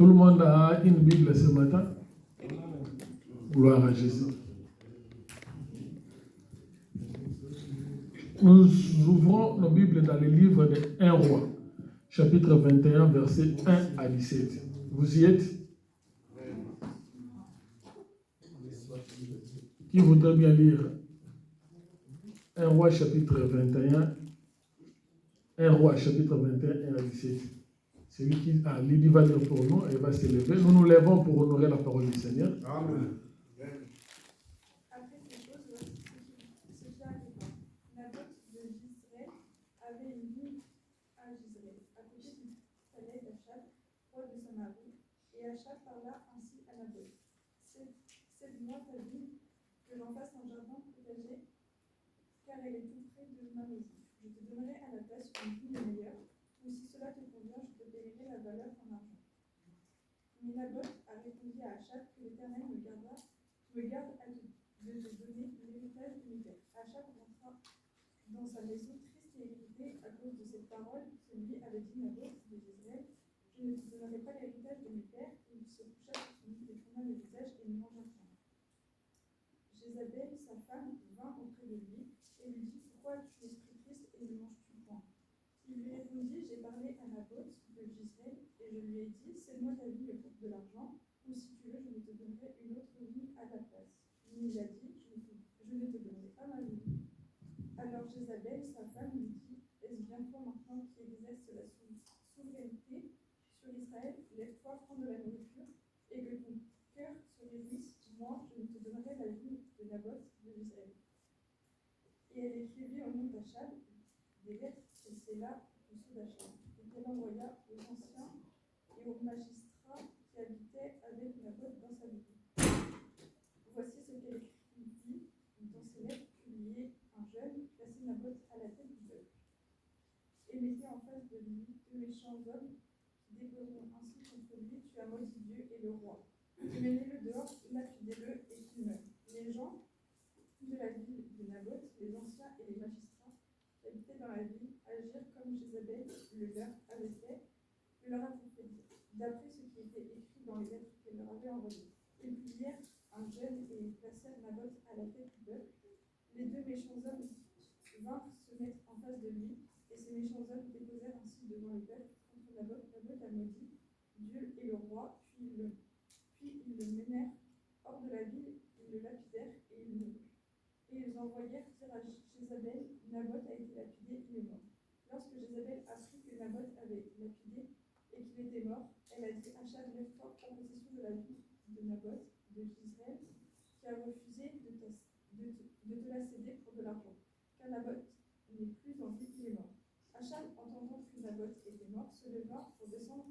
Tout le monde a une Bible ce matin? Gloire à Jésus. Nous ouvrons nos Bibles dans le livre de 1 Roi, chapitre 21, versets 1 à 17. Vous y êtes? Qui voudrait bien lire 1 Roi, chapitre 21, 1 Roi, chapitre 21, 1 à 17. Celui qui a Lydie va lire pour nous et va se lever. Nous nous lèvons pour honorer la parole du Seigneur. Amen. Après ces choses, ce qui arriva, Naboth de Jezreel avait une vigne à Jezreel, à côté du palais d'Achab, roi de Samarie, et Achab parla ainsi à Naboth: Cède-moi ta vigne, que j'en fasse un jardin potager, car elle est tout près de ma maison. Je te donnerai à la place une vigne meilleure, ou si cela te convient, je te paierai la valeur en argent. Mais Naboth a répondu à Achab que l'Éternel me garde de te donner l'héritage de mes pères. Achab rentra dans sa maison triste et irrité à cause de cette parole. Celui avait dit Naboth de Jezreel: Je ne te donnerai pas l'héritage de mes pères. Il se coucha sur son lit et tourna le visage et ne mangea point. Jézabel, sa femme, vint auprès de lui et lui dit: Pourquoi as-tu l'esprit triste et ne manges-tu point? Il lui répondit: J'ai parlé à Naboth de Jezreel et je lui ai dit: Cède-moi ta vigne pour de l'argent, ou si tu veux, je ne te donnerai une autre vigne à ta place. Mais il a dit: Je ne te donnerai pas ma vigne. Alors Jézabel, sa femme, lui dit: Est-ce bien toi maintenant qui exerces la souveraineté sur Israël? Lève-toi, prends de la nourriture, et que ton cœur se réjouisse. Moi, je ne te donnerai la vigne de Naboth de Jezreel. Et elle écrivit au nom d'Achab des lettres et c'est là pour ceux d'Achab, et qu'elle envoya aux anciens et aux magistrats qui habitaient avec Naboth dans sa ville. Voici ce qu'elle écrivit dans ces lettres: publiées: un jeune, placez Naboth à la tête du peuple, et mettez en face de lui deux méchants hommes qui déposeront ainsi contre lui: Tu as maudit Dieu et le roi. Menez-le dehors, lapidez-le et qu'il meure. Les gens de la ville de Naboth, les anciens et les magistrats qui habitaient dans la ville, agirent comme Jézabel le leur avait fait, le leur avait fait dire, d'après ce qui était écrit dans les lettres qu'elle leur avait envoyées. Ils publièrent un jeune et ils placèrent Naboth à la tête du peuple. Les deux méchants hommes vinrent se mettre en face de lui, et ces méchants hommes déposèrent ainsi devant le peuple contre Naboth: Naboth a maudit Dieu et le roi. Puis ils le menèrent hors de la ville, ils le lapidèrent et il mourut. Et ils envoyèrent dire à Jézabel: Naboth a été lapidé, il est mort. Lorsque Jézabel apprit que Naboth avait lapidé et qu'il était mort, elle a dit: Achab, lève-toi, prends possession de la ville de Naboth de Jezreel, qui a refusé de te la céder pour de l'argent, car Naboth n'est plus en vie, il est mort. Achab, entendant que Naboth était mort, se leva pour descendre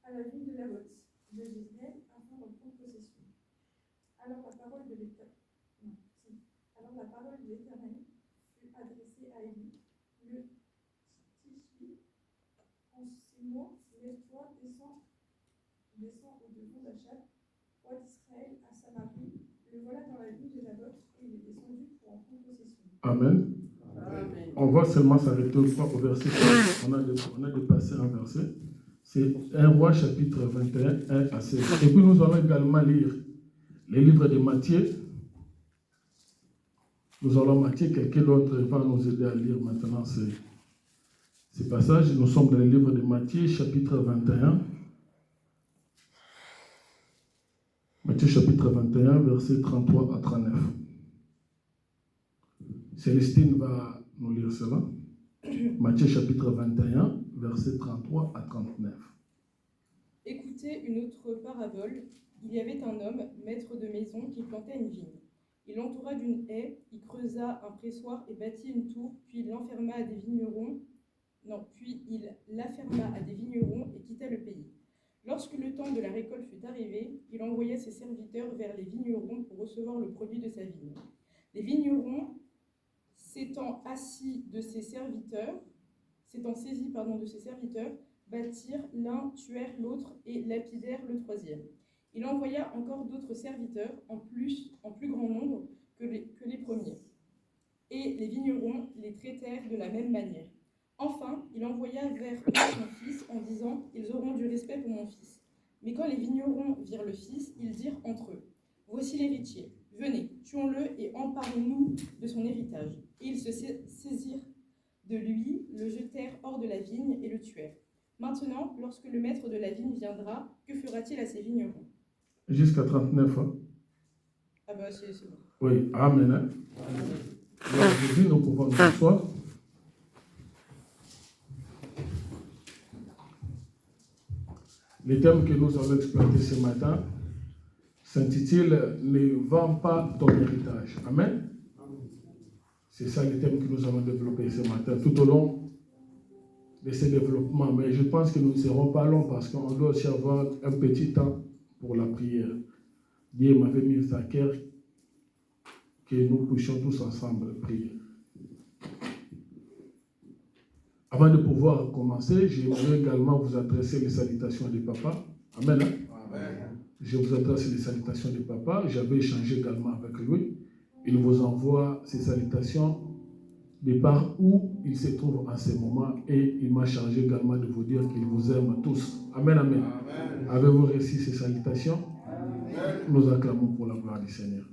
à la ville de Naboth de Jezreel afin d'en prendre possession. Alors la parole de l'Éternel fut adressée à Élie, le Tishbi, en ces mots: Lève-toi, descends au-devant d'Achab, roi d'Israël, à Samarie. Le voilà dans la ville de Naboth, et il est descendu pour en prendre possession. Amen. Amen. On va seulement s'arrêter au verset 4. On a dépassé un verset. C'est 1 Roi, chapitre 21, 1 à 16. Et puis nous allons également lire les livres de Matthieu. Nous allons Matthieu, quelqu'un d'autre va nous aider à lire maintenant ces passages. Nous sommes dans le livre de Matthieu, chapitre 21. Matthieu, chapitre 21, versets 33 à 39. Célestine va nous lire cela. Matthieu, chapitre 21, versets 33 à 39. Écoutez une autre parabole. Il y avait un homme, maître de maison, qui plantait une vigne. Il l'entoura d'une haie, y creusa un pressoir et bâtit une tour, puis il l'afferma à des vignerons et quitta le pays. Lorsque le temps de la récolte fut arrivé, il envoya ses serviteurs vers les vignerons pour recevoir le produit de sa vigne. Les vignerons, s'étant saisis de ses serviteurs, battirent l'un, tuèrent l'autre et lapidèrent le troisième. Il envoya encore d'autres serviteurs, en plus grand nombre que les premiers. Et les vignerons les traitèrent de la même manière. Enfin, il envoya vers eux son fils en disant: Ils auront du respect pour mon fils. Mais quand les vignerons virent le fils, ils dirent entre eux, « Voici l'héritier, venez, tuons-le et emparons-nous de son héritage. » Et ils se saisirent de lui, le jetèrent hors de la vigne et le tuèrent. Maintenant, lorsque le maître de la vigne viendra, que fera-t-il à ces vignerons? Jusqu'à 39. Hein? Ah bah c'est bon. Oui, amen. Hein? Aujourd'hui, nous pouvons nous asseoir. Le thème que nous allons exploiter ce matin s'intitule « Ne vends pas ton héritage ». Amen. C'est ça le thème que nous allons développer ce matin, tout au long de ce développement. Mais je pense que nous ne serons pas longs parce qu'on doit aussi avoir un petit temps pour la prière. Dieu m'avait mis à cœur que nous puissions tous ensemble prier. Avant de pouvoir commencer, j'aimerais également vous adresser les salutations des papas. Amen. Amen. Je vous adresse les salutations des papas. J'avais échangé également avec lui. Il vous envoie ces salutations de par où il se trouve en ce moment et il m'a chargé également de vous dire qu'il vous aime tous. Amen, amen. Amen. Avez-vous reçu ces salutations? Amen. Nous acclamons pour la gloire du Seigneur.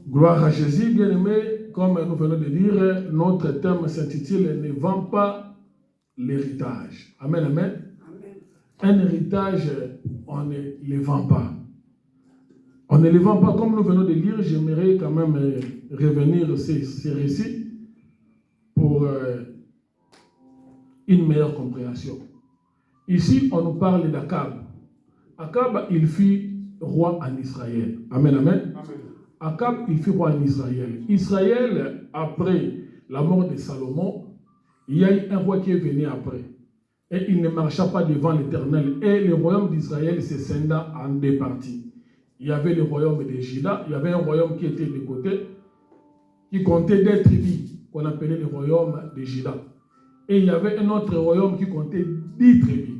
Gloire à Jésus, bien-aimé, comme nous venons de dire, notre thème s'intitule « Ne vends pas l'héritage ». Amen, amen. Un héritage, on ne le vend pas. On ne le vend pas. Comme nous venons de lire, j'aimerais quand même revenir sur ces récits pour une meilleure compréhension. Ici, on nous parle d'Akab. Akab, il fut roi en Israël. Amen, amen. Amen. Akab, il fut roi en Israël. Israël, après la mort de Salomon, il y a eu un roi qui est venu après. Et il ne marcha pas devant l'Éternel. Et le royaume d'Israël se scinda en deux parties. Il y avait le royaume de Juda, il y avait un royaume qui était de côté, qui comptait des tribus, qu'on appelait le royaume de Juda. Et il y avait un autre royaume qui comptait 10 tribus.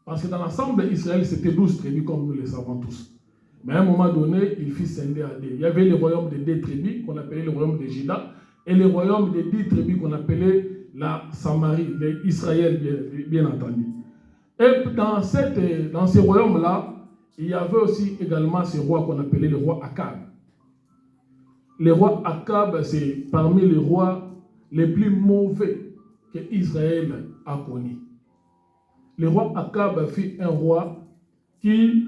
Parce que dans l'ensemble d'Israël, c'était 12 tribus, comme nous le savons tous. Mais à un moment donné, il fut scindé à deux. Il y avait le royaume de 2 tribus, qu'on appelait le royaume de Juda, et le royaume de 10 tribus, qu'on appelait la Samarie, Israël, bien entendu. Et dans ce royaume-là, il y avait aussi également ce roi qu'on appelait le roi Akab. Le roi Akab, c'est parmi les rois les plus mauvais que Israël a connus. Le roi Akab fut un roi qui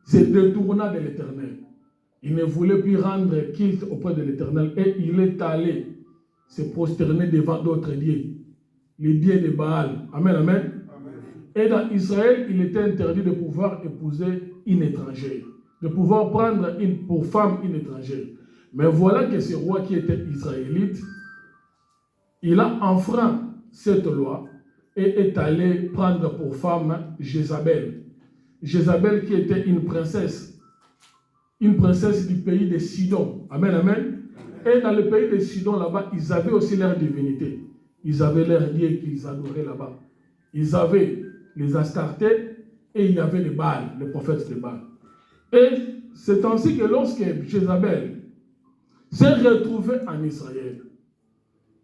se détourna de l'Éternel. Il ne voulait plus rendre culte auprès de l'Éternel et il est allé se prosterner devant d'autres dieux, les dieux de Baal. Amen, amen. Et dans Israël, il était interdit de pouvoir épouser une étrangère, de pouvoir prendre pour femme une étrangère. Mais voilà que ce roi qui était israélite, il a enfreint cette loi et est allé prendre pour femme Jézabel. Jézabel qui était une princesse du pays de Sidon. Amen, amen. Et dans le pays de Sidon, là-bas, ils avaient aussi leur divinité. Ils avaient leur dieu qu'ils adoraient là-bas. Ils avaient les Astartés et il y avait les Baal, les prophètes de Baal. Et c'est ainsi que lorsque Jézabel s'est retrouvée en Israël,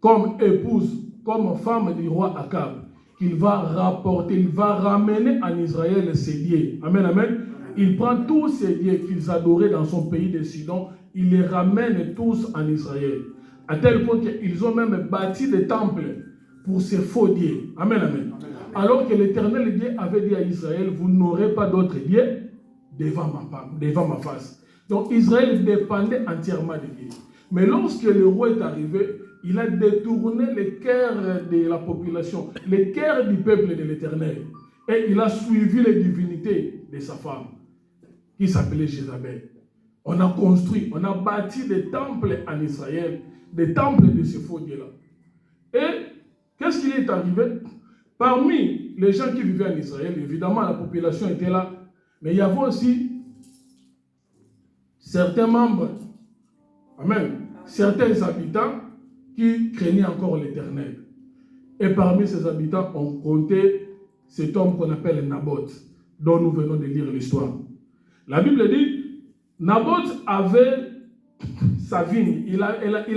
comme épouse, comme femme du roi Akab, qu'il va rapporter, il va ramener en Israël ses dieux. Amen, amen. Il prend tous ces dieux qu'ils adoraient dans son pays de Sidon, il les ramène tous en Israël. À tel point qu'ils ont même bâti des temples pour ces faux dieux. Amen, amen. Alors que l'Éternel Dieu avait dit à Israël, vous n'aurez pas d'autres dieux devant ma face. Donc Israël dépendait entièrement de Dieu. Mais lorsque le roi est arrivé, il a détourné les cœurs de la population, les cœurs du peuple de l'Éternel. Et il a suivi les divinités de sa femme, qui s'appelait Jézabel. On a construit, on a bâti des temples en Israël, des temples de ce faux Dieu-là. Et qu'est-ce qui est arrivé? Parmi les gens qui vivaient en Israël, évidemment la population était là, mais il y avait aussi certains membres, amen, certains habitants qui craignaient encore l'Éternel. Et parmi ces habitants, on comptait cet homme qu'on appelle Naboth, dont nous venons de lire l'histoire. La Bible dit, Naboth avait sa vigne, il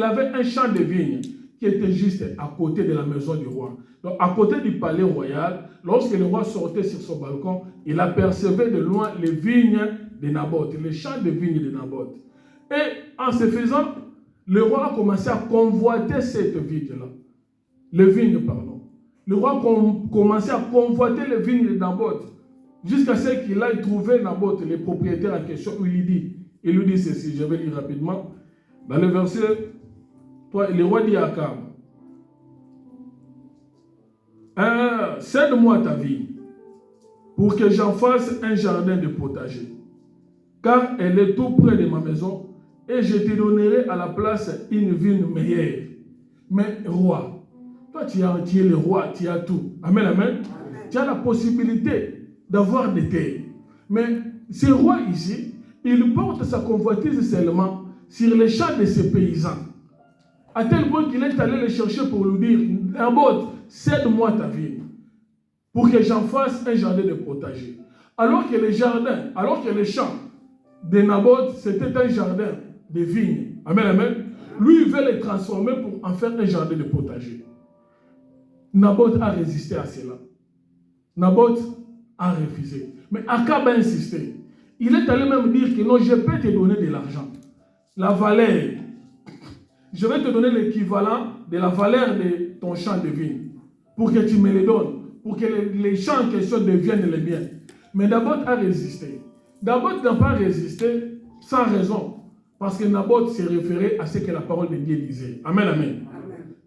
avait un champ de vigne qui était juste à côté de la maison du roi. Donc, à côté du palais royal, lorsque le roi sortait sur son balcon, il apercevait de loin les vignes de Naboth, les champs de vignes de Naboth. Et en se faisant, le roi a commencé à convoiter cette vigne-là. Les vignes, pardon. Le roi a commencé à convoiter les vignes de Naboth, jusqu'à ce qu'il aille trouver Naboth, le propriétaire en question, où il lui dit ceci, je vais lire rapidement. Dans le verset, le roi dit à Akab, cède-moi ta vie pour que j'en fasse un jardin de potager, car elle est tout près de ma maison, et je te donnerai à la place une vigne meilleure. Mais roi, toi tu es le roi, tu as tout. Amen, amen. Amen. Tu as la possibilité d'avoir des terres. Mais ce roi ici, il porte sa convoitise seulement sur les champs de ses paysans. À tel point qu'il est allé le chercher pour lui dire, Naboth, cède-moi ta vie pour que j'en fasse un jardin de potager. Alors que les champs de Naboth, c'était un jardin de vignes. Amen, amen. Lui, il veut les transformer pour en faire un jardin de potager. Naboth a résisté à cela. Naboth a refusé. Mais Akab a insisté. Il est allé même dire que non, je peux te donner de l'argent. La valeur. Je vais te donner l'équivalent de la valeur de ton champ de vigne. Pour que tu me les donnes. Pour que les champs en question deviennent les miens. Mais Naboth a résisté. Naboth n'a pas résisté sans raison. Parce que Naboth s'est référé à ce que la parole de Dieu disait. Amen, amen.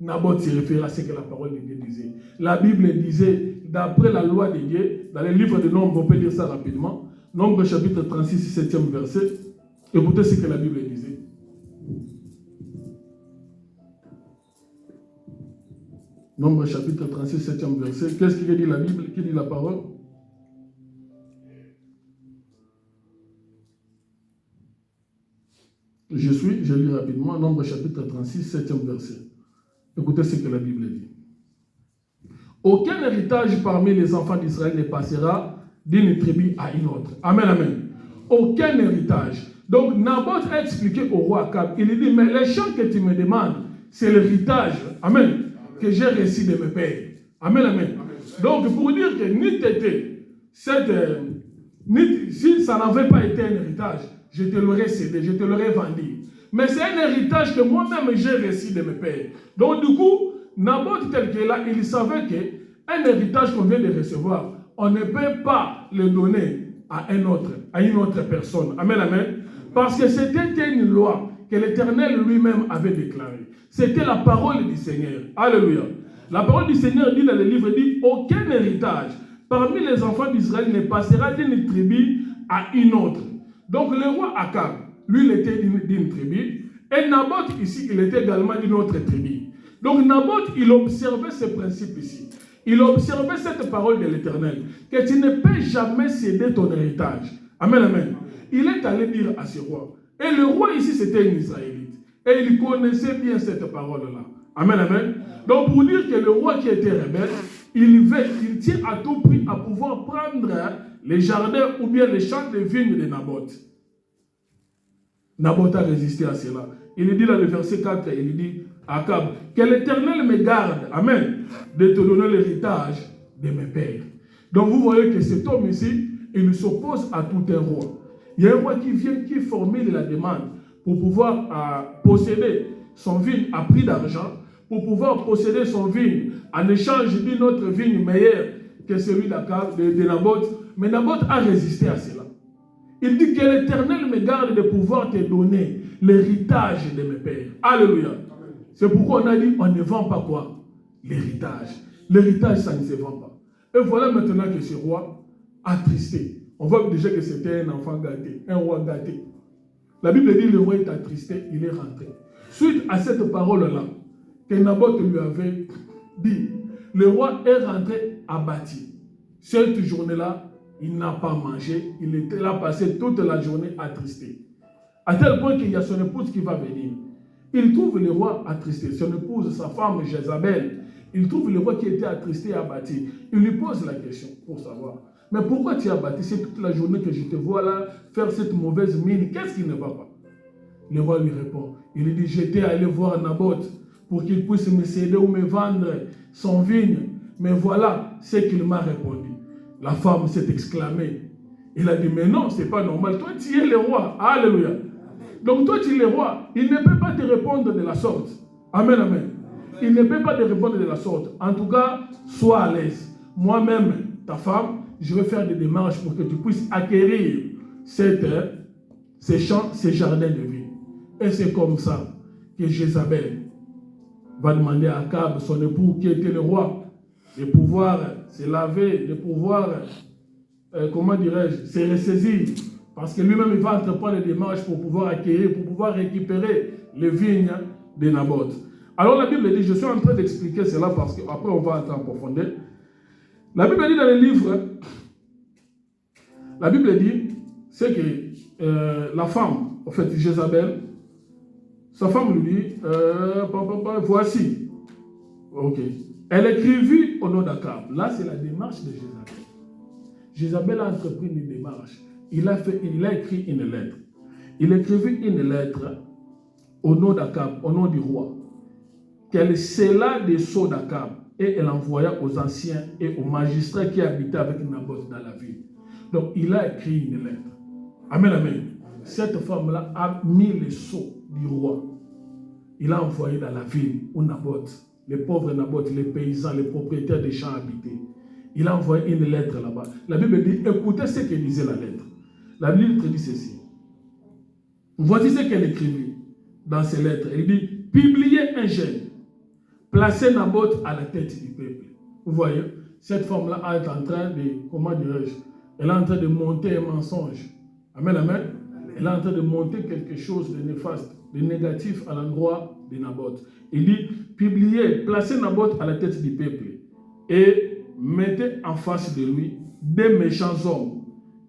Naboth s'est référé à ce que la parole de Dieu disait. La Bible disait, d'après la loi de Dieu, dans le livre de Nombre, on peut lire ça rapidement, Nombre chapitre 36, 7e verset, écoutez ce que la Bible disait. Nombre chapitre 36, 7e verset, qu'est-ce qu'il dit la Bible, qui dit la parole? Je lis rapidement, Nombre chapitre 36, 7e verset. Écoutez ce que la Bible dit. Aucun héritage parmi les enfants d'Israël ne passera d'une tribu à une autre. Amen, amen. Aucun héritage. Donc, Naboth a expliqué au roi Akab, il dit, mais les champs que tu me demandes, c'est l'héritage, amen, que j'ai reçu de mes pères. Amen, amen. Donc, pour dire que si ça n'avait pas été un héritage, je te l'aurais cédé, je te l'aurais vendu. Mais c'est un héritage que moi-même j'ai reçu de mes pères. Donc du coup, Naboth tel qu'il est là, il savait qu'un héritage qu'on vient de recevoir, on ne peut pas le donner à une autre personne. Amen, amen. Parce que c'était une loi que l'Éternel lui-même avait déclarée. C'était la parole du Seigneur. Alléluia. La parole du Seigneur dit dans le livre, dit, aucun héritage parmi les enfants d'Israël ne passera d'une tribu à une autre. Donc le roi Akab, lui, il était d'une tribu, et Naboth ici, il était également d'une autre tribu. Donc Naboth, il observait ce principe ici. Il observait cette parole de l'Éternel, que tu ne peux jamais céder ton héritage. Amen, amen. Il est allé dire à ce roi. Et le roi ici, c'était un Israélite. Et il connaissait bien cette parole-là. Amen, amen. Donc pour dire que le roi qui était rebelle, il tient à tout prix à pouvoir prendre les jardins ou bien les champs de vignes de Naboth. Naboth a résisté à cela. Il dit dans le verset 4, il dit à Akab, que l'Éternel me garde, amen, de te donner l'héritage de mes pères. Donc vous voyez que cet homme ici, il s'oppose à tout un roi. Il y a un roi qui vient, qui formule la demande pour pouvoir posséder son vigne à prix d'argent, pour pouvoir posséder son vigne en échange d'une autre vigne meilleure que celui de Naboth. Mais Naboth a résisté à cela. Il dit que l'Éternel me garde de pouvoir te donner l'héritage de mes pères. Alléluia. C'est pourquoi on a dit, on ne vend pas quoi? L'héritage. L'héritage, ça ne se vend pas. Et voilà maintenant que ce roi a attristé. On voit déjà que c'était un enfant gâté, un roi gâté. La Bible dit, le roi est attristé, il est rentré. Suite à cette parole-là, que Naboth lui avait dit, le roi est rentré abattu. Cette journée-là, il n'a pas mangé, il était là passé toute la journée attristé. À tel point qu'il y a son épouse qui va venir. Il trouve le roi attristé, son épouse, sa femme Jézabel. Il trouve le roi qui était attristé et abattu. Il lui pose la question pour savoir, mais pourquoi tu es abattu? C'est toute la journée que je te vois là faire cette mauvaise mine. Qu'est-ce qui ne va pas? Le roi lui répond, il lui dit, j'étais allé voir Naboth pour qu'il puisse me céder ou me vendre son vigne. Mais voilà ce qu'il m'a répondu. La femme s'est exclamée. Il a dit, mais non, ce n'est pas normal. Toi, tu es le roi. Alléluia. Donc toi, tu es le roi. Il ne peut pas te répondre de la sorte. Amen, amen. Il ne peut pas te répondre de la sorte. En tout cas, sois à l'aise. Moi-même, ta femme, je vais faire des démarches pour que tu puisses acquérir ces champs, ces jardins de vie. Et c'est comme ça que Jézabel va demander à Akab, son époux qui était le roi, de pouvoir se laver, de pouvoir, comment dirais-je, se ressaisir. Parce que lui-même, il va entreprendre des démarches pour pouvoir acquérir, pour pouvoir récupérer les vignes de Naboth. Alors la Bible dit, je suis en train d'expliquer cela parce qu'après on va entrer en profondeur. La Bible dit dans le livre, la Bible dit, c'est que la femme, en fait, Jézabel, sa femme lui dit, voici. Ok. Elle écrivit au nom d'Akab. Là, c'est la démarche de Jézabel. Jézabel a entrepris une démarche. Il a écrit une lettre. Il écrivit une lettre au nom d'Akab, au nom du roi, qu'elle scella des sceaux d'Akab et elle envoya aux anciens et aux magistrats qui habitaient avec Naboth dans la ville. Donc, il a écrit une lettre. Amen, amen. Cette femme-là a mis les sceaux du roi. Il a envoyé dans la ville où Naboth, les pauvres Naboth, les paysans, les propriétaires des champs habitaient. Il a envoyé une lettre là-bas. La Bible dit, écoutez ce que disait la lettre. La Bible dit ceci. Voici ce qu'elle écrivit dans ses lettres. Elle dit, publiez un jeûne. Placez Naboth à la tête du peuple. Vous voyez, cette femme-là est en train de, comment dirais-je, elle est en train de monter un mensonge. Amen, amen. Elle est en train de monter quelque chose de néfaste, de négatif à l'endroit de Naboth. Il dit, publiez, placez Naboth à la tête du peuple et mettez en face de lui des méchants hommes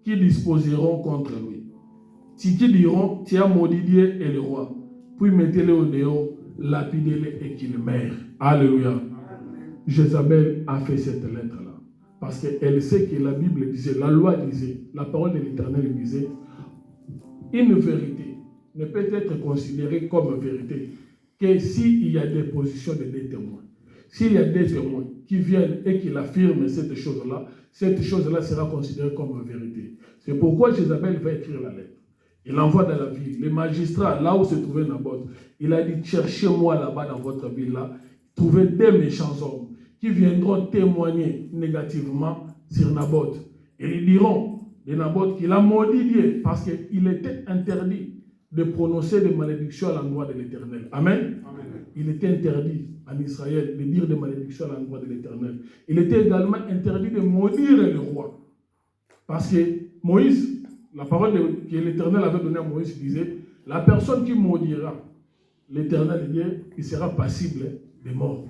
qui disposeront contre lui. Qui diront, tu as maudit Dieu et le roi. Puis mettez-le au dehors, lapidez-le et qu'il meure. Alléluia. Jézabel a fait cette lettre-là. Parce qu'elle sait que la Bible disait, la loi disait, la parole de l'Éternel disait, une vérité ne peut être considérée comme vérité que s'il y a des positions de deux témoins. S'il y a des témoins qui viennent et qui affirment cette chose-là sera considérée comme vérité. C'est pourquoi Jézabel va écrire la lettre. Il envoie dans la ville, les magistrats, là où se trouvait Naboth, il a dit, cherchez-moi là-bas dans votre ville-là, trouvez des méchants hommes qui viendront témoigner négativement sur Naboth. Et ils diront de Naboth qu'il a maudit Dieu parce qu'il était interdit de prononcer des malédictions à l'endroit de l'Éternel. Amen. Amen. Il était interdit en Israël de dire des malédictions à l'endroit de l'Éternel. Il était également interdit de maudire le roi. Parce que Moïse, la parole que l'Éternel avait donnée à Moïse disait, la personne qui maudira l'Éternel, il sera passible de mort.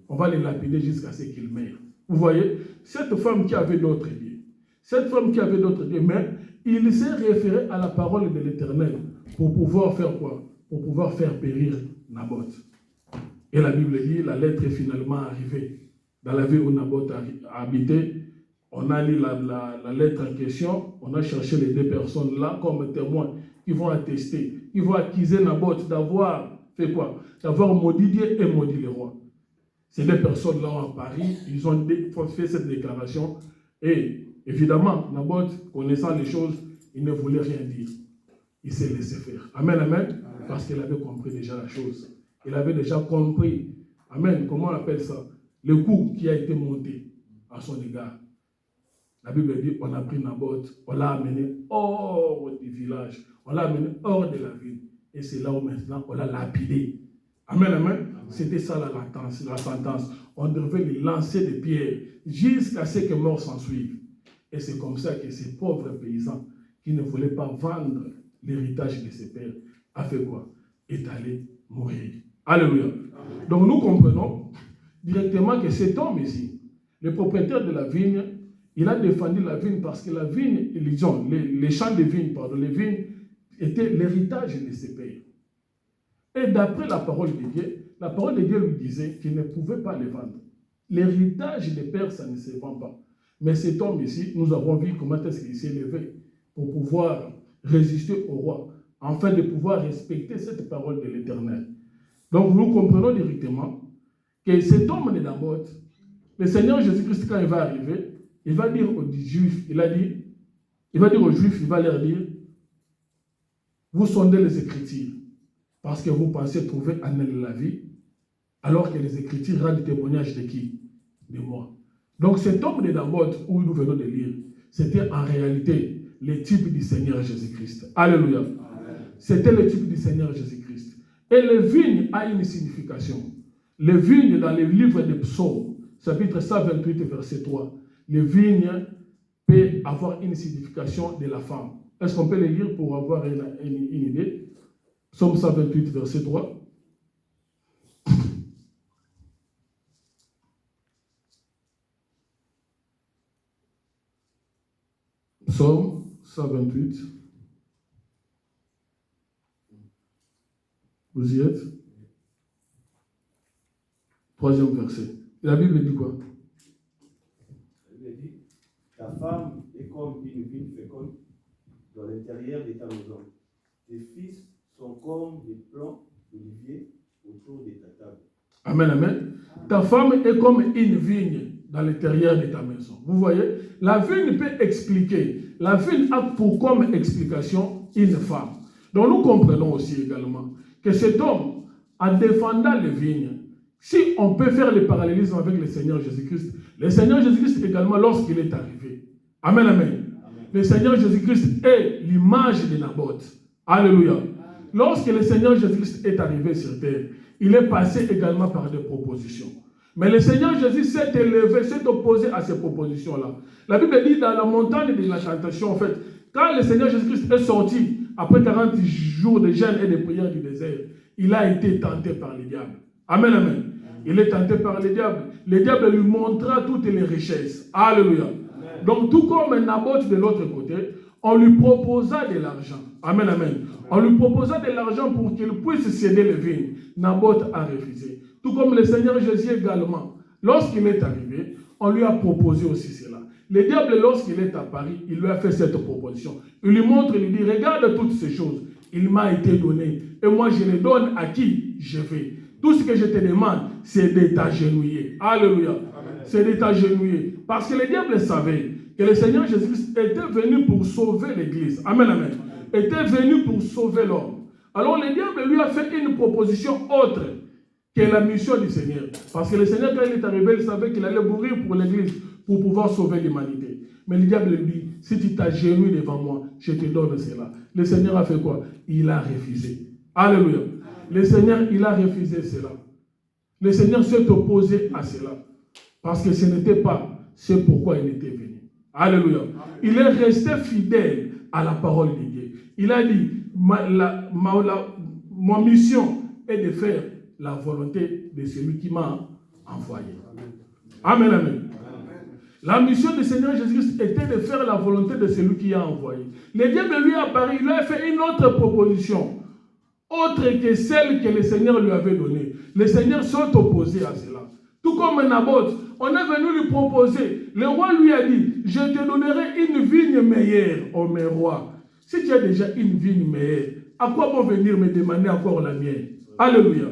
On va les lapider jusqu'à ce qu'il meure. Vous voyez, cette femme qui avait d'autres dieux, mais il s'est référé à la parole de l'Éternel pour pouvoir faire quoi? Pour pouvoir faire périr Naboth. Et la Bible dit, la lettre est finalement arrivée dans la ville où Naboth habitait. On a lu la lettre en question, on a cherché les deux personnes là comme témoins qui vont attester, qui vont accuser Naboth d'avoir fait quoi? D'avoir maudit Dieu et maudit le roi. Ces deux personnes là à Paris, ils ont fait cette déclaration et évidemment, Naboth, connaissant les choses, il ne voulait rien dire. Il s'est laissé faire. Amen, amen. Parce qu'il avait compris déjà la chose. Il avait déjà compris, amen, comment on appelle ça? Le coup qui a été monté à son égard. La Bible dit, on a pris Naboth, on l'a amené hors du village, on l'a amené hors de la ville. Et c'est là où maintenant on l'a lapidé. Amen, amen. C'était ça la sentence. On devait lui lancer des pierres jusqu'à ce que mort s'en suive. Et c'est comme ça que ces pauvres paysans qui ne voulaient pas vendre l'héritage de ses pères a fait quoi? Est allé mourir. Alléluia. Donc nous comprenons directement que cet homme ici, le propriétaire de la vigne, il a défendu la vigne parce que la vigne, les champs de vigne, les vignes étaient l'héritage de ses pères. Et d'après la parole de Dieu lui disait qu'il ne pouvait pas les vendre. L'héritage des pères, ça ne se vend pas. Mais cet homme ici, nous avons vu comment est-ce qu'il s'est levé pour pouvoir résister au roi, afin de pouvoir respecter cette parole de l'Éternel. Donc nous comprenons directement que cet homme de Naboth, le Seigneur Jésus-Christ, quand il va arriver, il va dire aux Juifs, il va dire aux Juifs, il va leur dire, vous sondez les Écritures, parce que vous pensez trouver en elles la vie, alors que les Écritures rendent témoignage de qui? De moi. Donc cet homme de Naboth, où nous venons de lire, c'était en réalité le type du Seigneur Jésus-Christ. Alléluia. C'était le type du Seigneur Jésus-Christ. Et le vigne a une signification. Le vigne dans le livre des Psaumes, chapitre 128, verset 3, le vigne peut avoir une signification de la femme. Est-ce qu'on peut le lire pour avoir une idée? Psaume 128, verset 3. Psaume 128. Vous y êtes? Troisième verset. La Bible dit quoi? La Bible dit, ta femme est comme une vigne féconde dans l'intérieur de ta maison. Tes fils sont comme des plants d'olivier autour de ta table. Amen, amen. Ta femme est comme une vigne dans l'intérieur de ta maison. Vous voyez, la vigne peut expliquer. La vigne a pour comme explication une femme. Donc nous comprenons aussi également que cet homme, en défendant les vignes, si on peut faire le parallélisme avec le Seigneur Jésus-Christ, le Seigneur Jésus-Christ également lorsqu'il est arrivé. Amen, amen. Amen. Le Seigneur Jésus-Christ est l'image de Naboth. Alléluia. Lorsque le Seigneur Jésus-Christ est arrivé sur terre, il est passé également par des propositions. Mais le Seigneur Jésus s'est élevé, s'est opposé à ces propositions-là. La Bible dit dans la montagne de la tentation, en fait, quand le Seigneur Jésus-Christ est sorti, après 40 jours de jeûne et de prière du désert, il a été tenté par le diable. Amen, amen. Il est tenté par le diable. Le diable lui montra toutes les richesses. Alléluia. Amen. Donc, tout comme Naboth de l'autre côté, on lui proposa de l'argent. Amen, amen. On lui proposa de l'argent pour qu'il puisse céder les vignes. Naboth a refusé. Tout comme le Seigneur Jésus également. Lorsqu'il est arrivé, on lui a proposé aussi cela. Le diable, lorsqu'il est à Paris, il lui a fait cette proposition. Il lui montre, il lui dit, regarde toutes ces choses. Il m'a été donné. Et moi, je les donne à qui je vais. Tout ce que je te demande, c'est de t'agenouiller. Alléluia. C'est de t'agenouiller. Parce que le diable savait que le Seigneur Jésus-Christ était venu pour sauver l'Église. Amen, amen. Était venu pour sauver l'homme. Alors le diable lui a fait une proposition autre que la mission du Seigneur. Parce que le Seigneur, quand il est arrivé, il savait qu'il allait mourir pour l'Église, pour pouvoir sauver l'humanité. Mais le diable lui dit, si tu t'agenouilles devant moi, je te donne cela. Le Seigneur a fait quoi? Il a refusé. Alléluia. Le Seigneur, il a refusé cela. Le Seigneur s'est opposé à cela. Parce que ce n'était pas ce pourquoi il était venu. Alléluia. Il est resté fidèle à la parole de Dieu. Il a dit, ma mission est de faire la volonté de celui qui m'a envoyé. Amen, amen. La mission du Seigneur Jésus-Christ était de faire la volonté de celui qui a envoyé. Le diable lui a apparu, il lui a fait une autre proposition, autre que celle que le Seigneur lui avait donnée. Le Seigneur s'est opposé à cela. Tout comme Naboth, on est venu lui proposer. Le roi lui a dit, je te donnerai une vigne meilleure, ô mes rois. Si tu as déjà une vigne meilleure, à quoi bon venir me demander encore la mienne? Alléluia.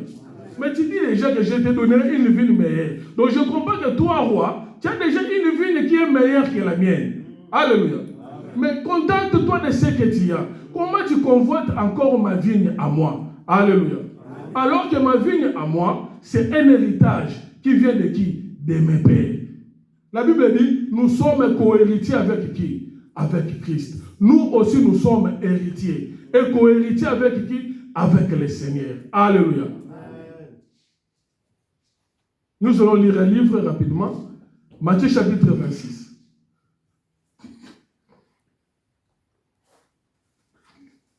Mais tu dis déjà que je te donnerai une vigne meilleure. Donc je comprends que toi, roi, tu as déjà une vigne qui est meilleure que la mienne. Alléluia. Mais contente-toi de ce que tu as. Comment tu convoites encore ma vigne à moi? Alléluia. Alors que ma vigne à moi, c'est un héritage qui vient de qui? De mes pères. La Bible dit, nous sommes co-héritiers avec qui? Avec Christ. Nous aussi, nous sommes héritiers. Et co-héritiers avec qui? Avec le Seigneur. Alléluia. Nous allons lire un livre rapidement. Matthieu chapitre 26.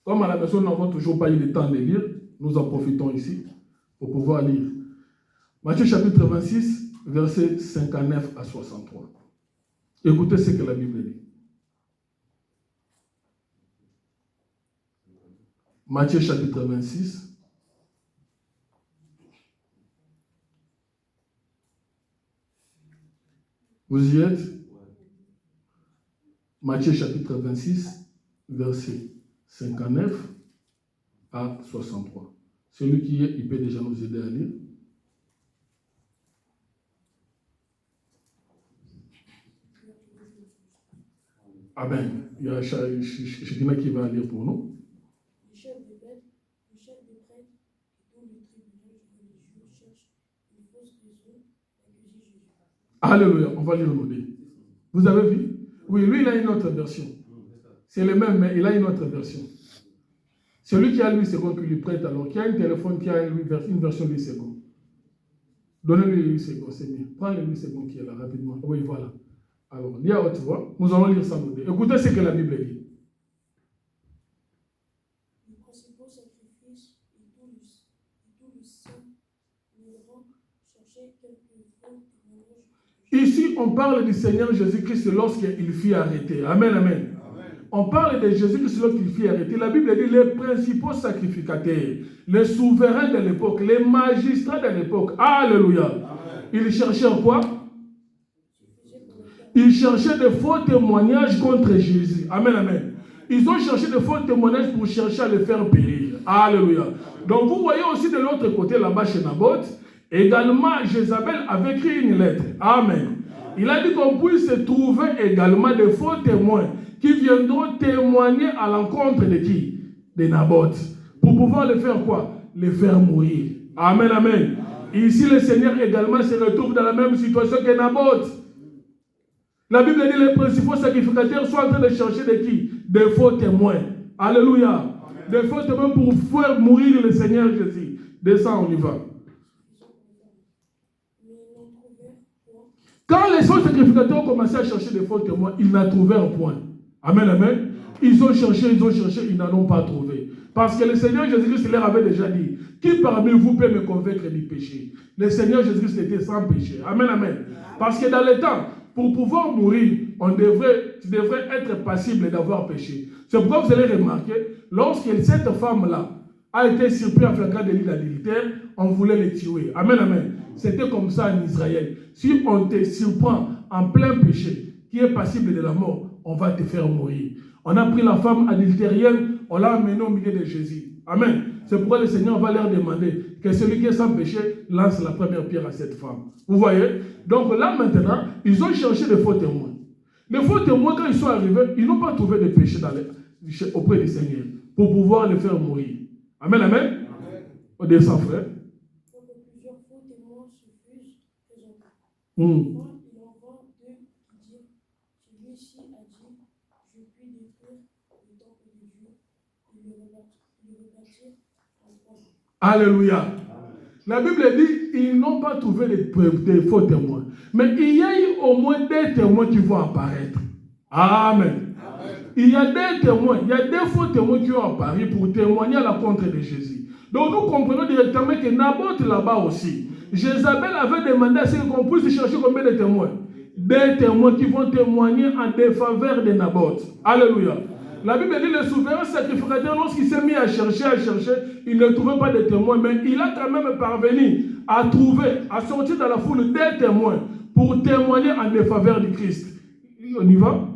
Comme à la maison, nous n'avons toujours pas eu le temps de lire, nous en profitons ici pour pouvoir lire. Matthieu chapitre 26, versets 59 à 63. Écoutez ce que la Bible dit. Matthieu chapitre 26. Vous y êtes? Matthieu chapitre 26, versets 59 à 63. Celui qui est, il peut déjà nous aider à lire. Amen. Il y a Chekina qui va lire pour nous. Le chef des prêtres et tout le tribunal religieux cherchent une fausse raison d'accuser Jésus. Alléluia. On va lire le modèle. Vous avez vu? Oui, lui, il a une autre version. C'est le même, mais il a une autre version. Celui qui a 8 secondes qui lui prête, alors qui a un téléphone qui a une version de 8 secondes. Donnez-lui les 8 secondes, c'est mieux. Prends les 8 secondes qui est là, rapidement. Oui, voilà. Alors, lis à haute voix. Nous allons lire ça modèle. Écoutez ce que la Bible dit. Les principaux sacrifices et tout le saint mourant cherchaient quelques faux témoignages. Ici, on parle du Seigneur Jésus-Christ lorsqu'il fut arrêté. Amen, amen. On parle de Jésus-Christ lorsqu'il fut arrêté. La Bible dit les principaux sacrificateurs, les souverains de l'époque, les magistrats de l'époque. Alléluia. Ils cherchaient quoi? Ils cherchaient de faux témoignages contre Jésus. Amen, amen. Ils ont cherché de faux témoignages pour chercher à le faire périr. Alléluia. Donc vous voyez aussi de l'autre côté là-bas chez Naboth, également Jézabel avait écrit une lettre. Amen. Il a dit qu'on puisse trouver également de faux témoins qui viendront témoigner à l'encontre de qui? De Naboth. Pour pouvoir le faire quoi? Le faire mourir. Amen, amen. Et ici, le Seigneur également se retrouve dans la même situation que Naboth. La Bible dit que les principaux sacrificateurs sont en train de chercher de qui? Des faux témoins. Alléluia. Amen. Des faux témoins pour faire mourir le Seigneur Jésus. De ça, on y va. Quand les faux sacrificateurs ont commencé à chercher des faux témoins, ils n'ont trouvé un point. Amen, amen. Ils ont cherché, ils n'en ont pas trouvé. Parce que le Seigneur Jésus-Christ leur avait déjà dit, qui parmi vous peut me convaincre du péché? Le Seigneur Jésus-Christ était sans péché. Amen, amen. Parce que dans le temps, pour pouvoir mourir, tu devrais être passible d'avoir péché. C'est pourquoi vous allez remarquer, lorsque cette femme-là a été surprise en flagrant délit d'adultère, on voulait les tuer. Amen, amen. C'était comme ça en Israël. Si on te surprend en plein péché, qui est passible de la mort, on va te faire mourir. On a pris la femme adultérienne, on l'a amenée au milieu de Jésus. Amen. C'est pourquoi le Seigneur va leur demander que celui qui est sans péché lance la première pierre à cette femme. Vous voyez? Donc là maintenant, ils ont cherché des faux témoins. Les faux témoins, quand ils sont arrivés, ils n'ont pas trouvé de péché auprès du Seigneur pour pouvoir le faire mourir. Amen, amen. On descend, frère. Pour que plusieurs faux témoins se fussent présentés. Il en voit deux qui dirent, celui-ci a dit, je puis détruire le temple de Dieu et le rebâtir en 3 jours. Alléluia. La Bible dit, ils n'ont pas trouvé de faux témoins. Mais il y a eu au moins des témoins qui vont apparaître. Amen. Il y a des témoins, il y a des faux témoins qui ont apparu pour témoigner à l'encontre de Jésus. Donc nous comprenons directement que Naboth là-bas aussi, Jézabel avait demandé à ce qu'on puisse chercher combien de témoins? Des témoins qui vont témoigner en défaveur de Naboth. Alléluia. La Bible dit le souverain sacrificateur, lorsqu'il s'est mis à chercher, il ne trouvait pas de témoins, mais il a quand même parvenu à trouver, à sortir dans la foule des témoins pour témoigner en défaveur du Christ. On y va?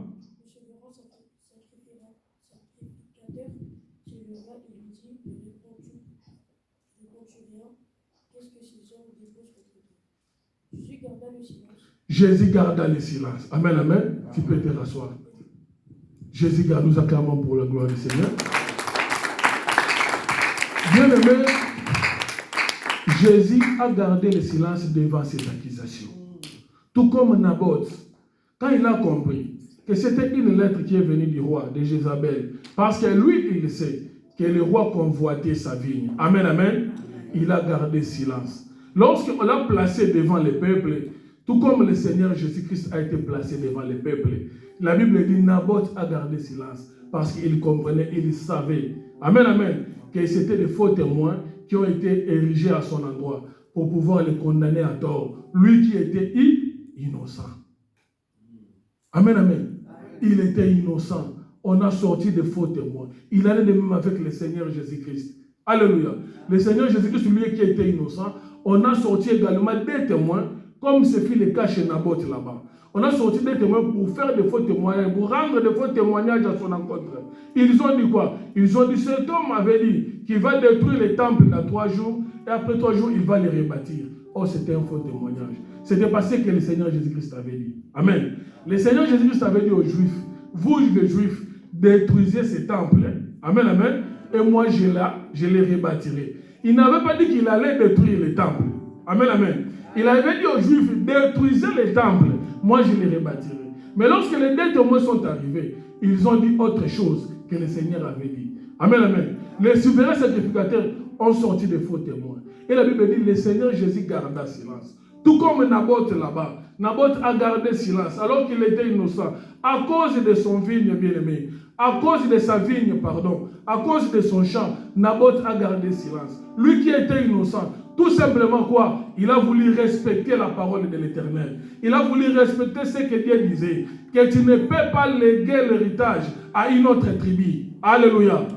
Jésus garda le silence. Amen, amen. Tu peux te rasseoir. Jésus garde, nous acclamons pour la gloire du Seigneur. Bien aimé, Jésus a gardé le silence devant ces accusations. Tout comme Naboth, quand il a compris que c'était une lettre qui est venue du roi, de Jézabel, parce que lui, il sait que le roi convoitait sa vigne. Amen, amen. Il a gardé silence. Lorsqu'on l'a placé devant le peuple, tout comme le Seigneur Jésus-Christ a été placé devant le peuple, la Bible dit Naboth a gardé silence parce qu'il comprenait, il savait, amen, amen, que c'était des faux témoins qui ont été érigés à son endroit pour pouvoir le condamner à tort. Lui qui était innocent. Amen, amen. Il était innocent. On a sorti des faux témoins. Il allait de même avec le Seigneur Jésus-Christ. Alléluia. Le Seigneur Jésus-Christ, lui qui était innocent, on a sorti également des témoins, comme ce fut le cas chez Naboth là-bas. On a sorti des témoins pour faire des faux témoignages, pour rendre des faux témoignages à son encontre. Ils ont dit quoi? Ils ont dit, cet homme avait dit qu'il va détruire les temples dans 3 jours, et après 3 jours, il va les rebâtir. Oh, c'était un faux témoignage. C'était pas ce que le Seigneur Jésus-Christ avait dit. Amen. Le Seigneur Jésus-Christ avait dit aux Juifs, vous les Juifs, détruisez ces temples. Amen, amen. Et moi, je les rebâtirai. Il n'avait pas dit qu'il allait détruire les temples. Amen, amen. Il avait dit aux Juifs, détruisez les temples. Moi, je les rebâtirai. Mais lorsque les 2 témoins sont arrivés, ils ont dit autre chose que le Seigneur avait dit. Amen, amen. Les souverains sacrificateurs ont sorti des faux témoins. Et la Bible dit, le Seigneur Jésus garda silence. Tout comme Naboth là-bas. Naboth a gardé silence alors qu'il était innocent. À cause de son vigne bien-aimé. À cause de sa vigne, pardon. À cause de son champ, Naboth a gardé silence. Lui qui était innocent. Tout simplement quoi? Il a voulu respecter la parole de l'Éternel. Il a voulu respecter ce que Dieu disait. Que tu ne peux pas léguer l'héritage à une autre tribu. Alléluia.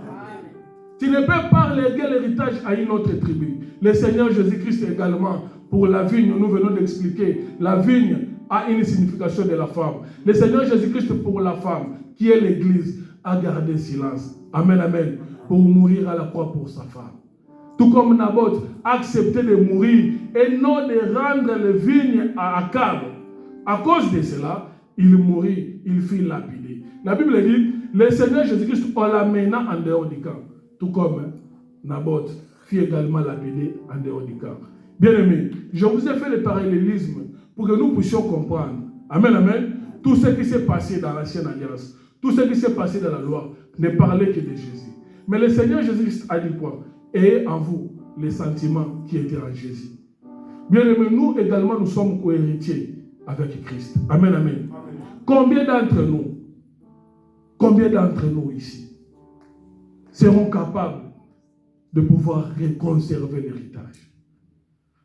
Tu ne peux pas léguer l'héritage à une autre tribu. Le Seigneur Jésus-Christ également, pour la vigne, nous venons d'expliquer, la vigne a une signification de la femme. Le Seigneur Jésus-Christ pour la femme, qui est l'Église, a gardé silence. Amen, amen. Pour mourir à la croix pour sa femme. Tout comme Naboth a accepté de mourir et non de rendre les vignes à Akab. À cause de cela, il mourut, il fut lapidé. La Bible dit, le Seigneur Jésus-Christ l'amena en dehors du camp. Tout comme Naboth fut également lapidé en dehors du camp. Bien-aimés, je vous ai fait le parallélisme pour que nous puissions comprendre. Amen, amen. Tout ce qui s'est passé dans l'Ancienne Alliance, tout ce qui s'est passé dans la loi, ne parlait que de Jésus. Mais le Seigneur Jésus-Christ a dit quoi? Ayez en vous les sentiments qui étaient en Jésus. Bien-aimés, nous également, nous sommes co-héritiers avec Christ. Amen, amen. Combien d'entre nous ici seront capables de pouvoir conserver l'héritage?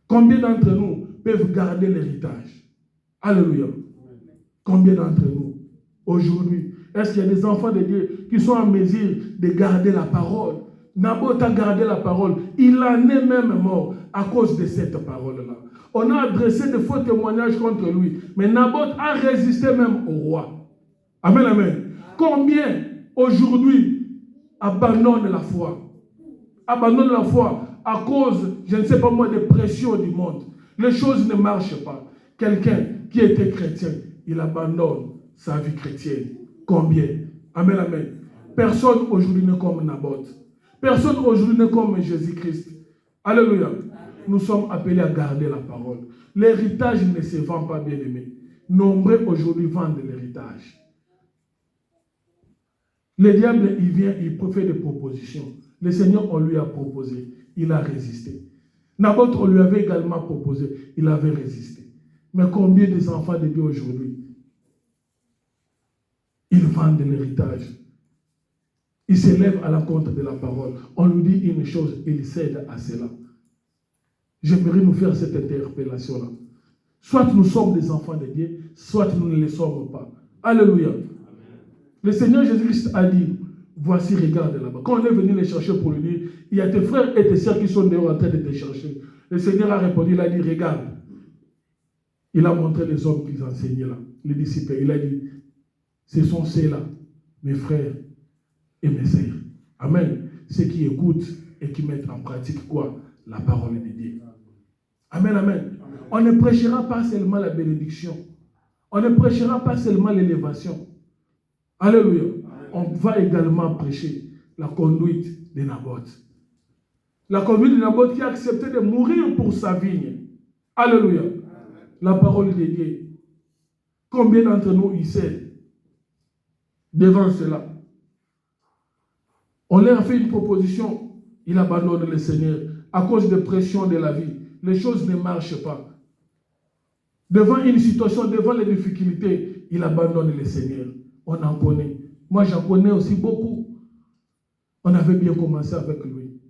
Combien d'entre nous peuvent garder l'héritage? Alléluia. Combien d'entre nous, aujourd'hui, est-ce qu'il y a des enfants de Dieu qui sont en mesure de garder la parole? Naboth a gardé la parole. Il en est même mort à cause de cette parole-là. On a adressé de faux témoignages contre lui. Mais Naboth a résisté même au roi. Amen, amen. Combien aujourd'hui abandonnent la foi? Abandonnent la foi à cause, je ne sais pas moi, des pressions du monde. Les choses ne marchent pas. Quelqu'un qui était chrétien, il abandonne sa vie chrétienne. Combien? Amen, amen. Personne aujourd'hui n'est comme Naboth. Personne aujourd'hui n'est comme Jésus-Christ. Alléluia. Nous sommes appelés à garder la parole. L'héritage ne se vend pas, bien aimé. Nombreux aujourd'hui vendent l'héritage. Le diable, il vient, il fait des propositions. Le Seigneur, on lui a proposé. Il a résisté. Naboth, on lui avait également proposé. Il avait résisté. Mais combien des enfants de Dieu aujourd'hui, ils vendent l'héritage? Ils s'élèvent à l'encontre de la parole. On lui dit une chose, il cède à cela. J'aimerais nous faire cette interpellation-là. Soit nous sommes des enfants de Dieu, soit nous ne le sommes pas. Alléluia. Amen. Le Seigneur Jésus-Christ a dit, voici, regarde là-bas. Quand on est venu les chercher pour lui dire, il y a tes frères et tes sœurs qui sont dehors en train de te chercher. Le Seigneur a répondu, il a dit, regarde. Il a montré les hommes qu'ils enseignaient là, les disciples. Il a dit, ce sont ceux-là, mes frères et mes sœurs. Amen. Ceux qui écoutent et qui mettent en pratique quoi? La parole de Dieu. Amen, amen. On ne prêchera pas seulement la bénédiction. On ne prêchera pas seulement l'élévation. Alléluia. On va également prêcher la conduite de Naboth. La conduite de Naboth qui a accepté de mourir pour sa vigne. Alléluia. La parole de Dieu. Combien d'entre nous y cèdent devant cela? On leur a fait une proposition, il abandonne le Seigneur à cause de pression de la vie. Les choses ne marchent pas. Devant une situation, devant les difficultés, il abandonne le Seigneur. On en connaît. Moi, j'en connais aussi beaucoup. On avait bien commencé avec lui.